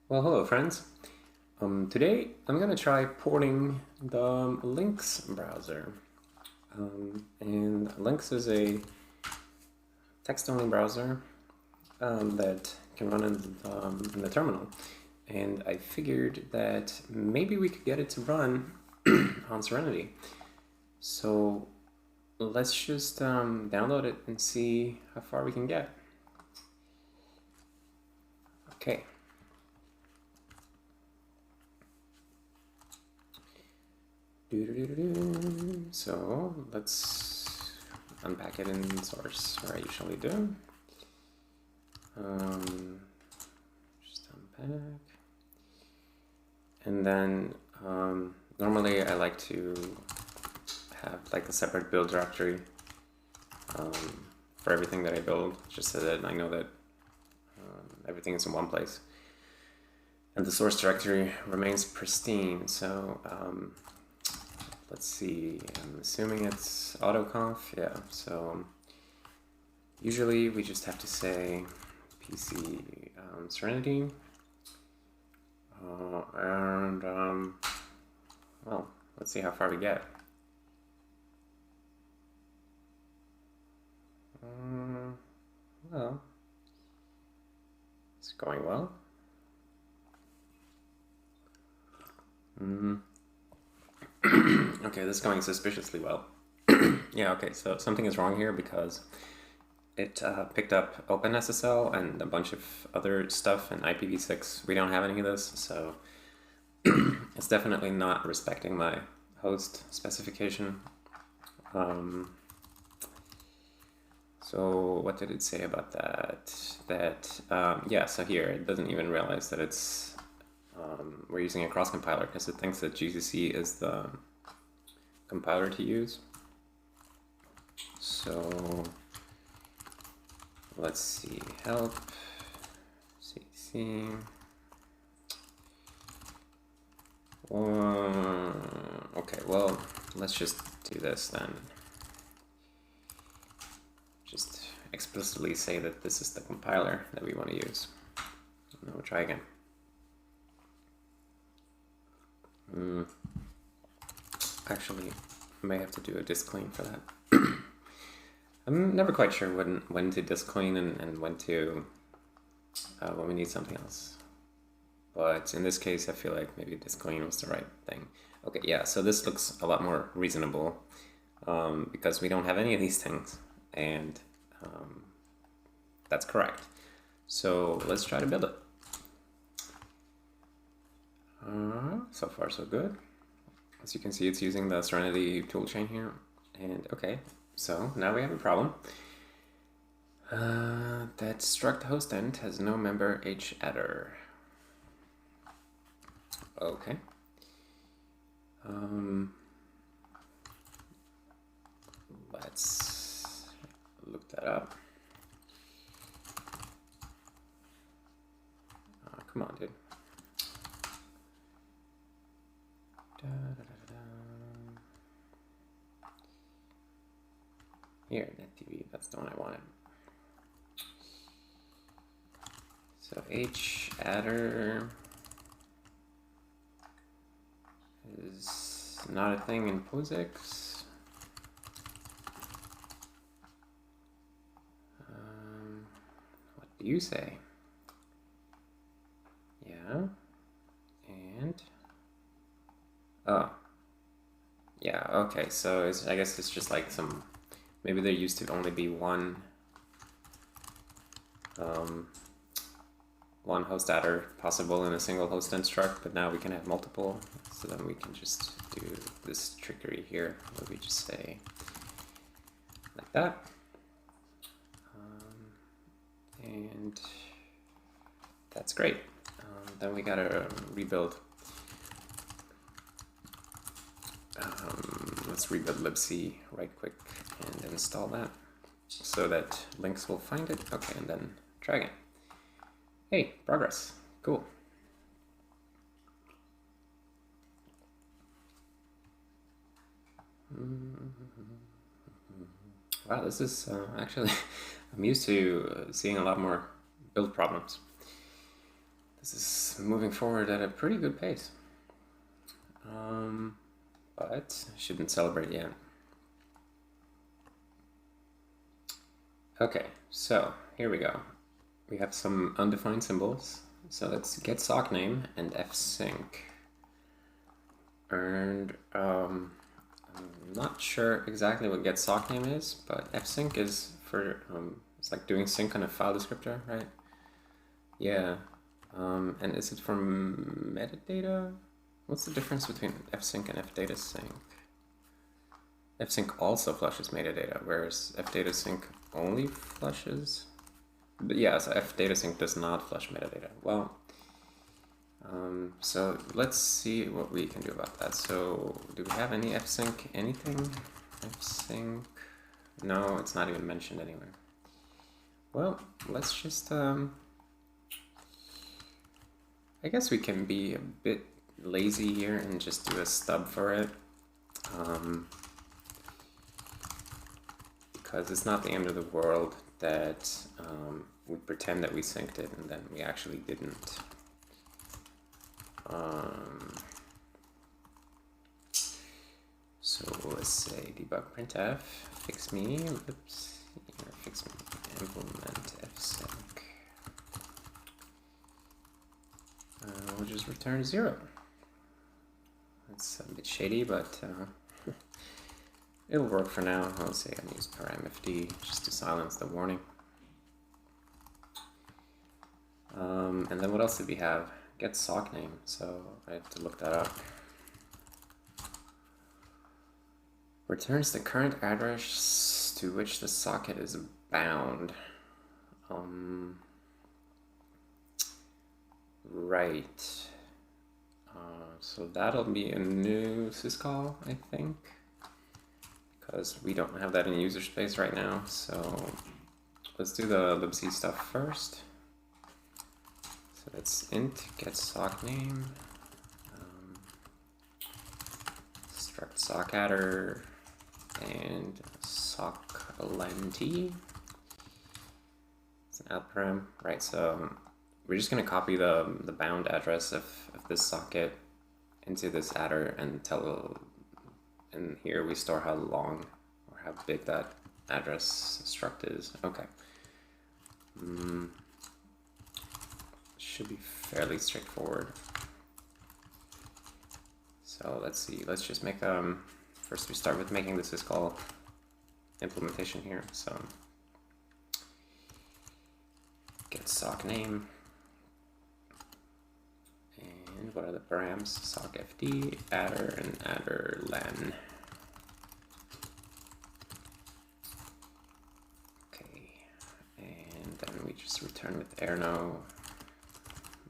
Well, hello friends. Today I'm gonna try porting the Lynx browser. And Lynx is a text-only browser that can run in the terminal. And I figured that maybe we could get it to run on Serenity. So let's just download it and see how far we can get. Okay. So let's unpack it in source, where I usually do. Just unpack. And then normally I like to have like a separate build directory for everything that I build, just so that I know that everything is in one place. And the source directory remains pristine, so let's see, I'm assuming it's autoconf, yeah, so usually we just have to say PC Serenity, well, let's see how far we get. Well, it's going well. Okay, this is going suspiciously well. Yeah, okay, so something is wrong here because it picked up OpenSSL and a bunch of other stuff and IPv6. We don't have any of this, so it's definitely not respecting my host specification. So what did it say about that? Yeah, so here it doesn't even realize that it's we're using a cross compiler because it thinks that GCC is the compiler to use. So let's see, help cc. Okay, well, let's just do this then. Just explicitly say that this is the compiler that we want to use. And then we'll try again. Actually, I may have to do a disk clean for that. I'm never quite sure when to disk clean and when to when we need something else. But in this case, I feel like maybe disk clean was the right thing. Okay, yeah, so this looks a lot more reasonable because we don't have any of these things, and that's correct. So let's try to build it. So far, so good. As you can see, it's using the Serenity toolchain here. And okay, so now we have a problem. That struct host end has no member hheader. Okay. Let's look that up. Come on, dude. Here, NetTV, that's the one I wanted. So hheader is not a thing in POSIX. What do you say? Yeah, and oh, yeah, okay, so I guess it's just like some, maybe there used to only be one host adder possible in a single host end struct, but now we can have multiple, so then we can just do this trickery here, where we just say like that. And that's great. Then we gotta rebuild. Let's rebuild libc right quick and install that so that Lynx will find it. Okay, and then try again. Hey, progress. Cool. Wow, this is actually, I'm used to seeing a lot more build problems. This is moving forward at a pretty good pace. But I shouldn't celebrate yet. Okay, so here we go. We have some undefined symbols. So let's get sock name and fsync. And I'm not sure exactly what get sock name is, but fsync is for it's like doing sync on a file descriptor, right? Yeah. And is it from metadata? What's the difference between fsync and fdatasync? Fsync also flushes metadata, whereas fdatasync only flushes. But yeah, so fdatasync does not flush metadata. Well, so let's see what we can do about that. So do we have any fsync anything? Fsync? No, it's not even mentioned anywhere. Well, let's just I guess we can be a bit lazy here and just do a stub for it. Because it's not the end of the world that we pretend that we synced it and then we actually didn't. So let's say debug printf, fix me, oops, fix me, implement fsync. We'll just return 0. That's a bit shady, but it'll work for now. I'll say I use paramfd just to silence the warning. And then what else did we have? Get sock name, so I have to look that up. Returns the current address to which the socket is bound. Right. So that'll be a new syscall, I think, because we don't have that in user space right now. So let's do the libc stuff first. So that's int get sock name, struct sockadder, and socklenty. It's an outparam, right? So we're just going to copy the bound address of this socket into this adder and and here we store how long or how big that address struct is. Okay. Should be fairly straightforward. So let's see, let's just make, first we start with making the syscall implementation here. So get sock name. And what are the params? Sock fd, adder, and adder len. Okay, and then we just return with erno,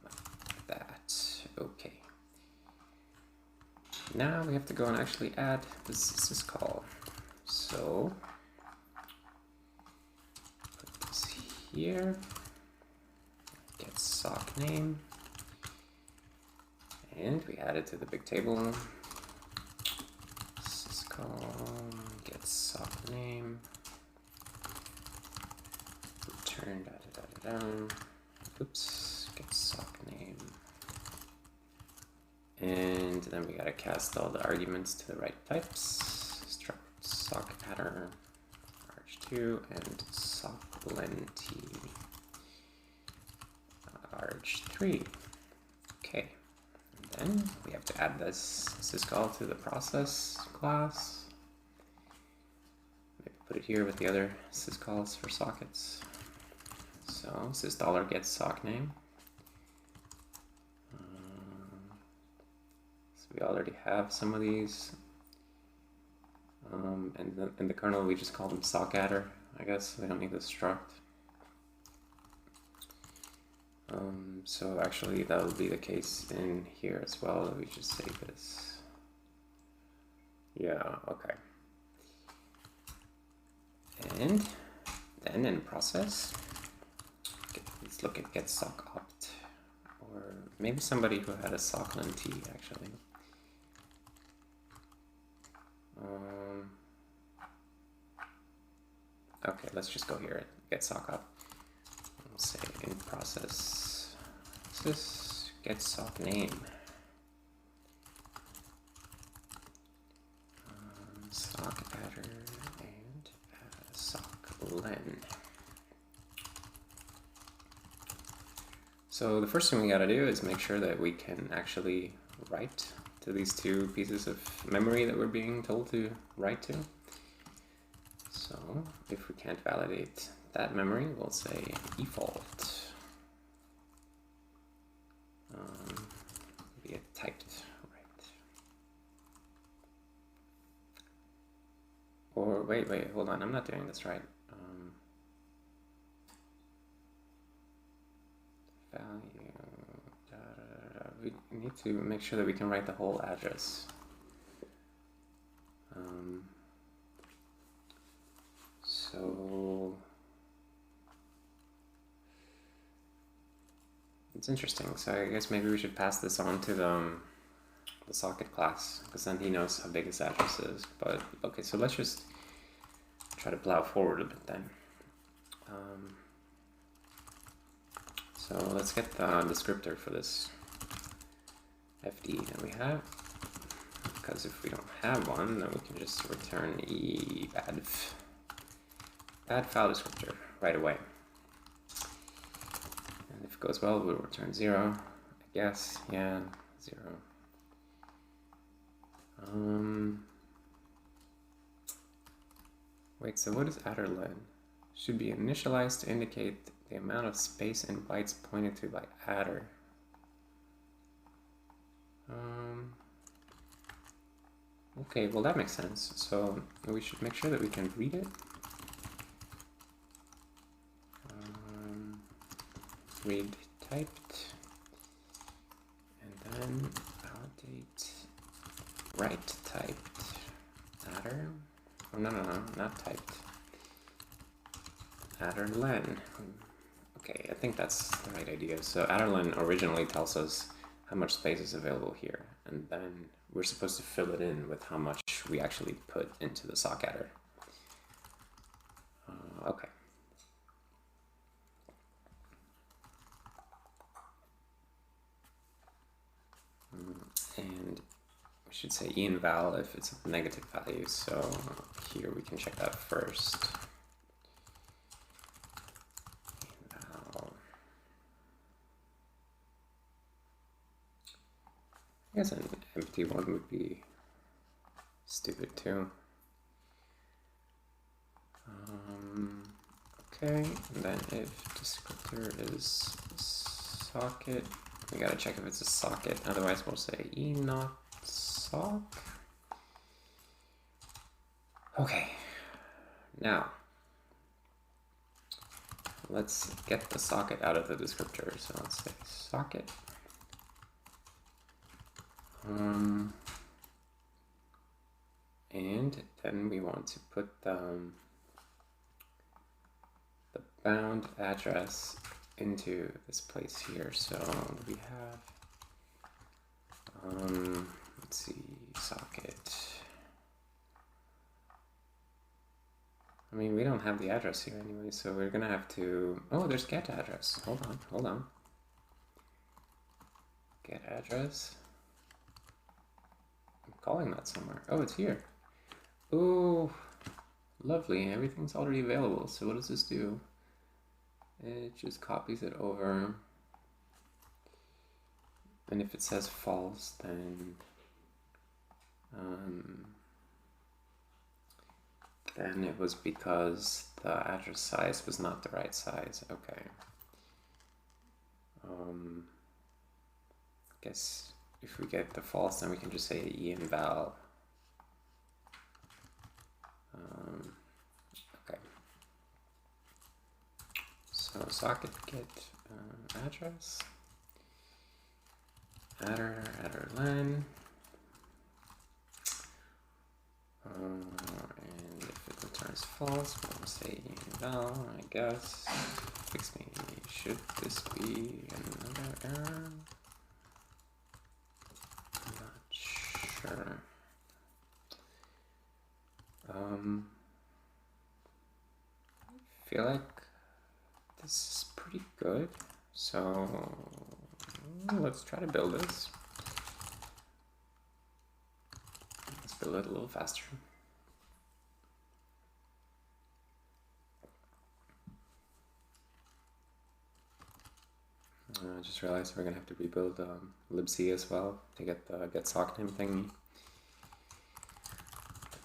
like that. Okay. Now we have to go and actually add this syscall. So put this here, get sock name. And we add it to the big table. Syscall get sock name. Return oops, get sock name. And then we gotta cast all the arguments to the right types. Struct sockadder, arg2, and socklenty, arg3. Okay. Then we have to add this syscall to the process class. Maybe put it here with the other syscalls for sockets. So sys $gets sock name. So we already have some of these. And in the kernel we just call them sockadder, I guess. We don't need the struct. So actually that will be the case in here as well. We just say this. Yeah, okay. And then in process, let's look at get sock opt, or maybe somebody who had a socklenty actually. Okay, let's just go here and get sock opt. We'll say in process sys get sock name. Sock adder and sock len. So the first thing we gotta do is make sure that we can actually write to these two pieces of memory that we're being told to write to. So if we can't validate that memory, we'll say default. Be a typed write. Or wait, hold on, I'm not doing this right. Value, we need to make sure that we can write the whole address. So it's interesting. So I guess maybe we should pass this on to the socket class, because then he knows how big his address is. But okay, so let's just try to plow forward a bit then. So let's get the descriptor for this FD that we have, because if we don't have one, then we can just return bad file descriptor right away. And if it goes well, we'll return 0, I guess. Yeah, 0. Wait, so what is adder len? Should be initialized to indicate the amount of space and bytes pointed to by adder. Okay, well that makes sense. So we should make sure that we can read it. Read typed, and then validate write typed adder. Oh no, not typed. Adder len. Okay, I think that's the right idea. So adder len originally tells us how much space is available here, and then we're supposed to fill it in with how much we actually put into the sock adder. Okay. And we should say enval if it's a negative value, so here we can check that first. Enval. I guess an empty one would be stupid too. Okay, and then if descriptor is socket, we gotta check if it's a socket, otherwise we'll say not sock. Okay, now let's get the socket out of the descriptor. So let's say socket. And then we want to put the bound address into this place here. So we have, let's see, socket. I mean, we don't have the address here anyway, so we're gonna have to, oh, there's get address. Hold on. Get address. I'm calling that somewhere. Oh, it's here. Oh, lovely. Everything's already available. So what does this do? It just copies it over. And if it says false, then it was because the address size was not the right size. Okay. I guess if we get the false, then we can just say enval. Okay. So socket get address, adder len, and if it returns false, we'll say enval, I guess. Fix me, should this be another error? I'm not sure. I feel like this is pretty good, so Let's try to build this. Let's build it a little faster. I just realized we're gonna have to rebuild libc as well to get the get sock name thingy.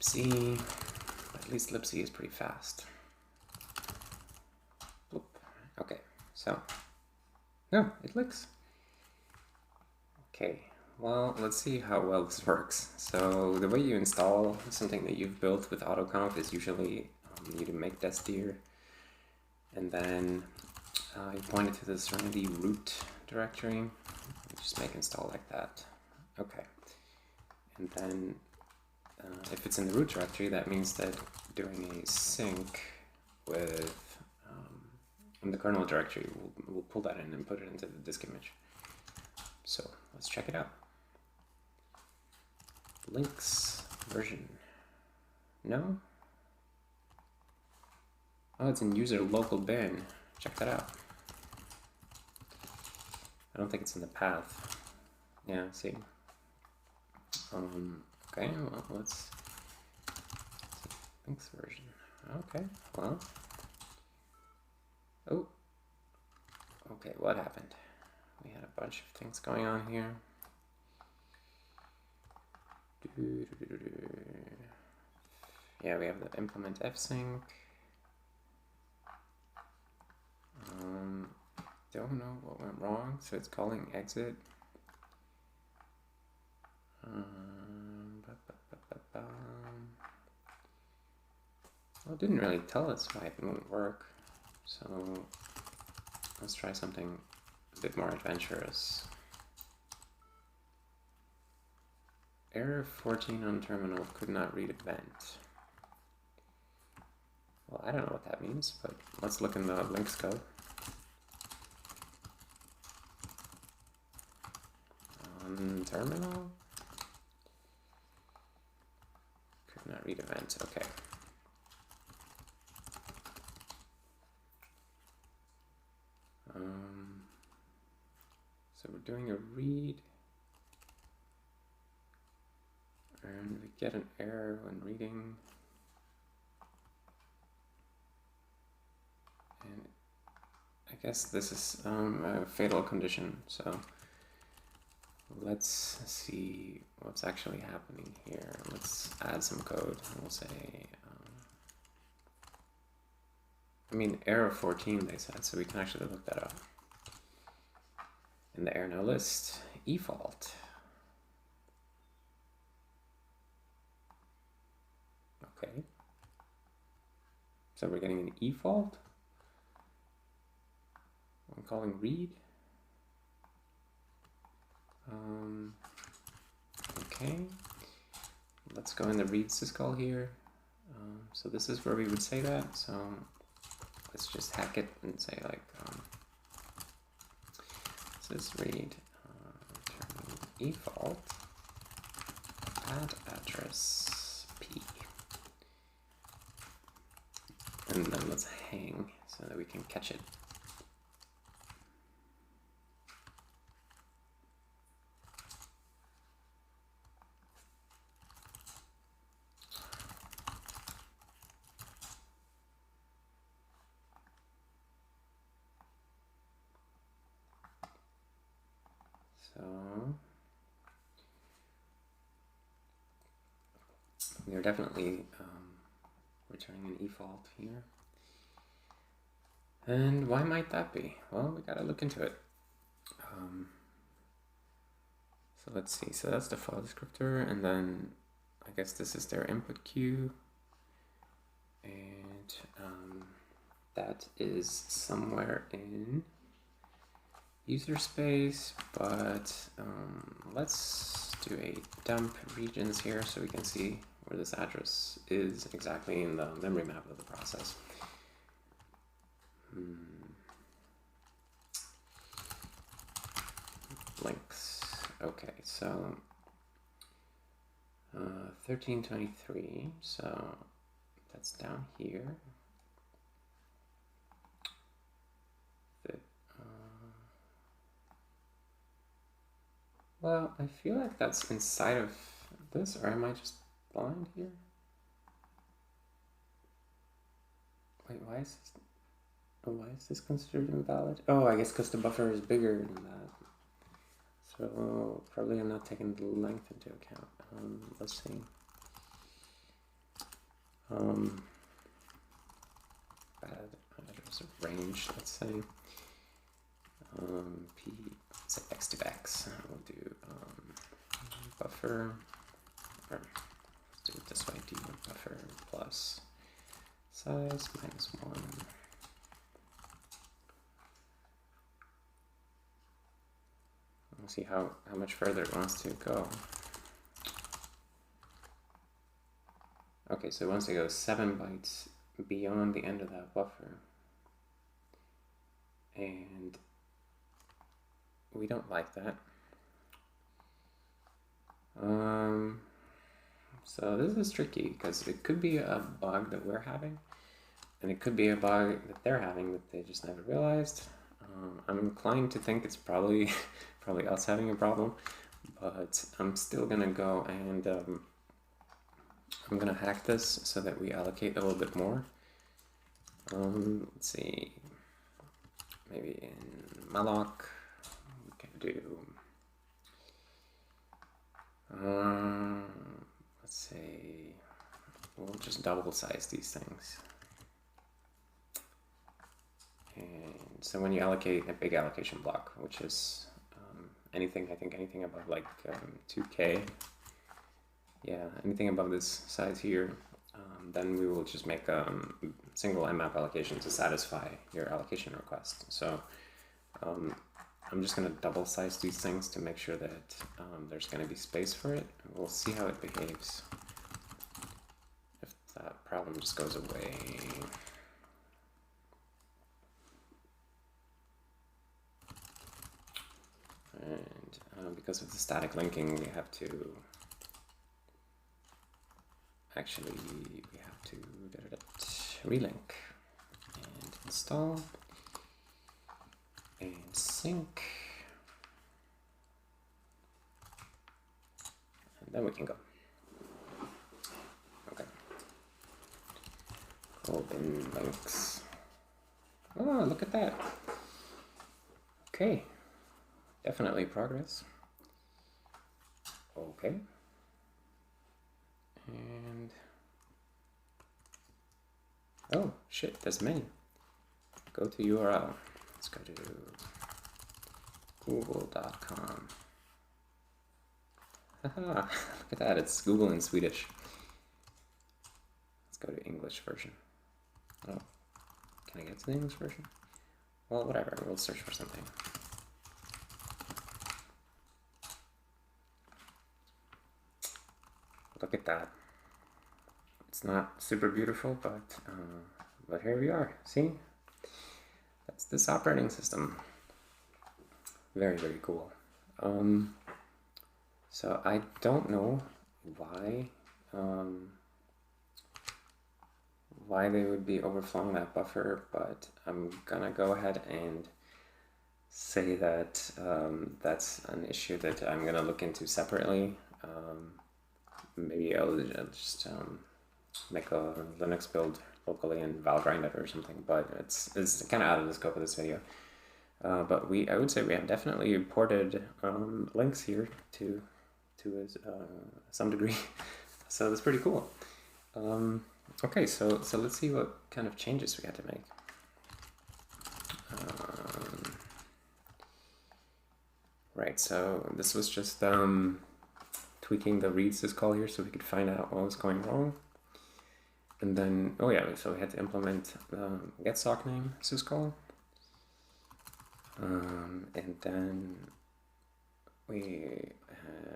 Libc, but at least libc is pretty fast. Bloop. Okay, so no, it licks. Okay, well, let's see how well this works. So the way you install something that you've built with autoconf is usually you to make desdir, and then you point it to the Serenity root directory. Just make install like that. Okay, and then if it's in the root directory, that means that doing a sync with in the kernel directory, we'll pull that in and put it into the disk image. So let's check it out. Links version. No? Oh, it's in user local bin. Check that out. I don't think it's in the path. Yeah, see. Okay, well, let's see. Links version. Okay, well. Oh. Okay, what happened? We had a bunch of things going on here. Yeah, we have the implement fsync. Don't know what went wrong, so it's calling exit. Well, it didn't really tell us why it wouldn't work, so let's try something a bit more adventurous. Error 14 on terminal, could not read event. Well, I don't know what that means, but let's look in the links code. On terminal, could not read event, okay. So we're doing a read, and we get an error when reading, and I guess this is a fatal condition, so let's see what's actually happening here. Let's add some code. We'll say, I mean, error 14 they said, so we can actually look that up. In the error no list, efault. Okay. So we're getting an efault. I'm calling read. Okay. Let's go in the read syscall here. So this is where we would say that. So let's just hack it and say like this is read efault add address p, and then let's hang so that we can catch it. So we are definitely returning an efault here. And why might that be? Well, we gotta look into it. So let's see, so that's the file descriptor, and then I guess this is their input queue, and that is somewhere in user space, but let's do a dump regions here so we can see where this address is exactly in the memory map of the process. Links. Okay, so 1323, so that's down here. Well, I feel like that's inside of this, or am I just blind here? Wait, why is this? Oh, why is this considered invalid? Oh, I guess because the buffer is bigger than that. So probably I'm not taking the length into account. Let's see. There's a range, let's say. P, say x to x. We'll do buffer, or let's do it this way, d buffer plus size minus 1. We'll see how much further it wants to go. Okay, so it wants to go 7 bytes beyond the end of that buffer. And we don't like that. So this is tricky because it could be a bug that we're having, and it could be a bug that they're having that they just never realized. I'm inclined to think it's probably us having a problem, but I'm still gonna go and I'm gonna hack this so that we allocate a little bit more. Let's see, maybe in malloc we can do let's say we'll just double size these things. And so when you allocate a big allocation block, which is anything, I think anything above like 2K, yeah, anything above this size here, then we will just make a single mmap allocation to satisfy your allocation request. So I'm just going to double size these things to make sure that there's going to be space for it. And we'll see how it behaves. If that problem just goes away. And because of the static linking, we have to actually relink and install and sync, and then we can go. Okay. Open links. Oh, look at that. Okay. Definitely progress. Okay. And oh shit, there's many. Go to URL. Let's go to google.com. Haha, look at that, it's Google in Swedish. Let's go to English version. Oh, can I get to the English version? Well, whatever, we'll search for something. Look at that. It's not super beautiful, but here we are. See? That's this operating system. Very, very cool. So I don't know why they would be overflowing that buffer, but I'm gonna go ahead and say that that's an issue that I'm gonna look into separately. Maybe I'll just make a Linux build locally and Valgrind it or something, but it's kind of out of the scope of this video. But I would say we have definitely ported links here to some degree, so that's pretty cool. Okay, so let's see what kind of changes we had to make. Right, so this was just tweaking the read syscall here so we could find out what was going wrong. And then, oh yeah, so we had to implement get sock name syscall. And then we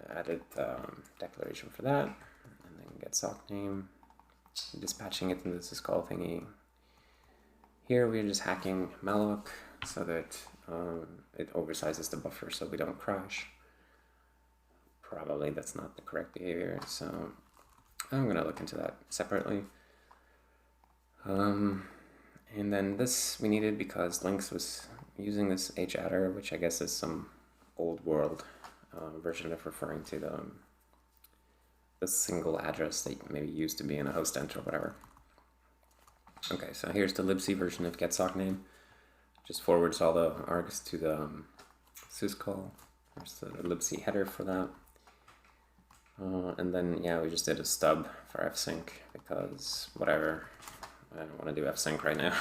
added declaration for that, and then get sock name, dispatching it into the syscall thingy. Here we're just hacking malloc so that it oversizes the buffer so we don't crash. Probably that's not the correct behavior, so I'm gonna look into that separately. And then this we needed because Lynx was using this hadder, which I guess is some old world version of referring to the single address that maybe used to be in a host ent or whatever. Okay, so here's the libc version of getSockName. Just forwards all the args to the syscall. There's the libc header for that. And then, yeah, we just did a stub for fsync because whatever, I don't want to do fsync right now.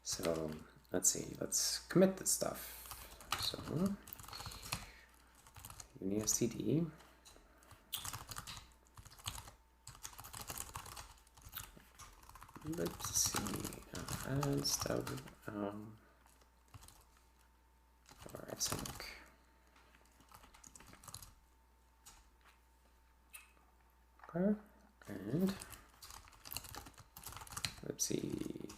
So let's see, let's commit this stuff. So unistd libc add stub for fsync. Okay, and libc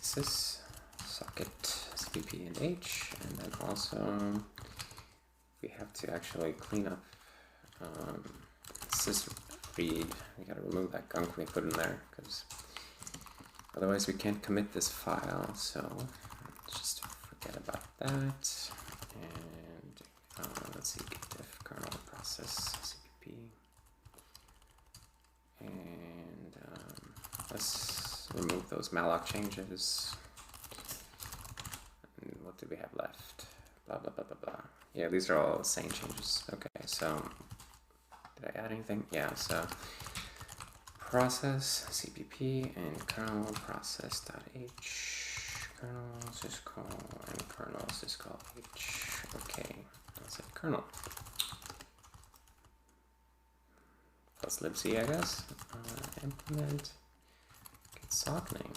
sys socket cpp and h, and then also we have to actually clean up sys read. We gotta remove that gunk we put in there because otherwise we can't commit this file. So just forget about that. And let's see, diff kernel process cpp, and let's remove those malloc changes. And what do we have left? Blah blah blah blah blah. Yeah, these are all the same changes. Okay, so did I add anything? Yeah, so process cpp and kernel process.h, kernel syscall and kernel syscall h. Okay, that's it. Kernel plus libc, I guess. Implement getSockName.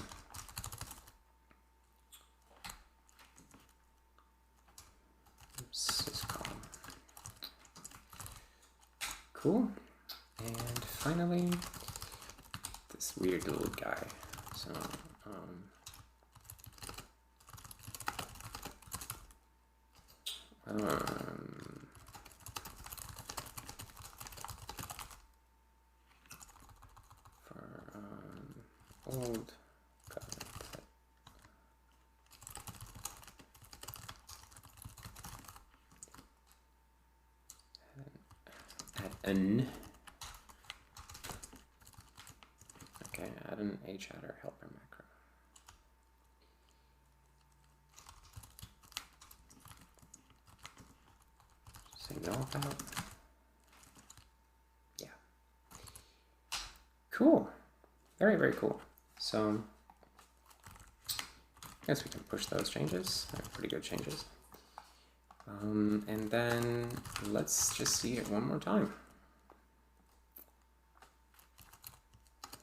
Syscall. Cool. And finally, this weird little guy. So for old an okay, add an hadder helper macro. Say no about. Yeah. Cool. Very, very cool. So I guess we can push those changes. They're pretty good changes. And then let's just see it one more time.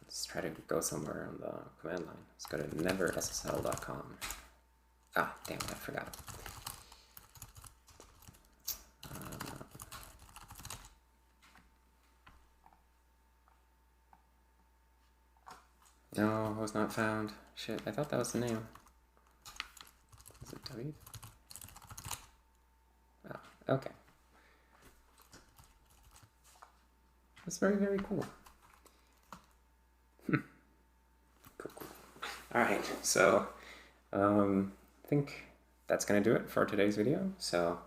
Let's try to go somewhere on the command line. Let's go to neverssl.com. Ah, damn it, I forgot. No, was not found. Shit, I thought that was the name. Is it W? Oh, okay. That's very, very cool. Cool, cool. All right, so I think that's going to do it for today's video. So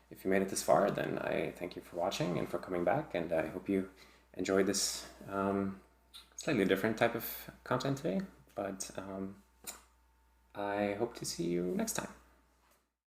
if you made it this far, then I thank you for watching and for coming back, and I hope you enjoyed this slightly different type of content today, but I hope to see you next time.